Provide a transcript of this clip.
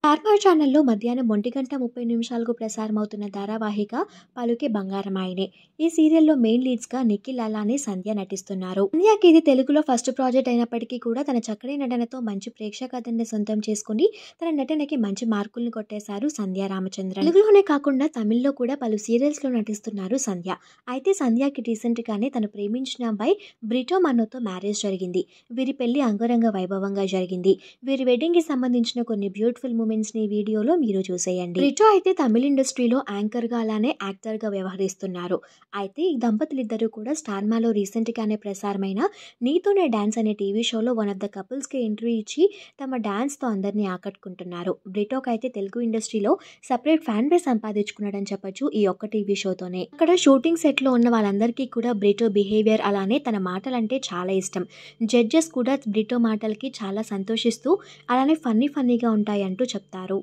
స్టార్మా ఛానల్లో మధ్యాహ్నం 1:30 ప్రసారమవుతున్న ధారావాహిక పలుకే బంగారమాయనే. ఈ సీరియల్లో మెయిన్ లీడ్స్గా నిఖిల్ అలానే సంధ్య నటిస్తున్నారు. సంధ్యకి ఇది తెలుగులో ఫస్ట్ ప్రాజెక్ట్ అయినప్పటికీ కూడా తన చక్కని నటనతో మంచి ప్రేక్షకాదరణ సొంతం చేసుకుని తన నటనకి మంచి మార్కుల్ని కొట్టేశారు సంధ్య రామచంద్రన్. తెలుగులోనే కాకుండా తమిళ్లో కూడా పలు సీరియల్స్లో నటిస్తున్నారు సంధ్య. అయితే సంధ్యకి రీసెంట్గానే తను ప్రేమించిన అబ్బాయి బ్రిటో మనోతో మ్యారేజ్ జరిగింది. వీరి పెళ్లి అంగరంగ వైభవంగా జరిగింది. వీరి వెడ్డింగ్కి సంబంధించిన కొన్ని బ్యూటిఫుల్ మూమెంట్స్ని ఈ వీడియోలో మీరు చూసేయండి. బ్రిటో అయితే తమిళ ఇండస్ట్రీలో యాంకర్గా అలానే యాక్టర్గా వ్యవహరిస్తున్నారు. అయితే ఈ దంపతులిద్దరూ కూడా స్టార్మాలో రీసెంట్గానే ప్రసారమైన నీతోనే డాన్స్ అనే టీవీ షోలో వన్ ఆఫ్ ద కపుల్స్కి ఎంట్రీ ఇచ్చి తమ డాన్స్తో అందరినీ ఆకట్టుకుంటున్నారు. బ్రిటోకి అయితే తెలుగు ఇండస్ట్రీలో సపరేట్ ఫ్యాన్ బేస్ సంపాదించుకున్నాడని చెప్పొచ్చు ఈ ఒక్క టీవీ షోతోనే. అక్కడ షూటింగ్ సెట్లో ఉన్న వాళ్ళందరికీ కూడా బ్రిటో బిహేవియర్ అలానే తన మాటలంటే చాలా ఇష్టం. జడ్జెస్ కూడా బ్రిటో మాటలకి చాలా సంతోషిస్తూ అలానే ఫన్నీగా ఉంటాయంటూ చెప్తారు.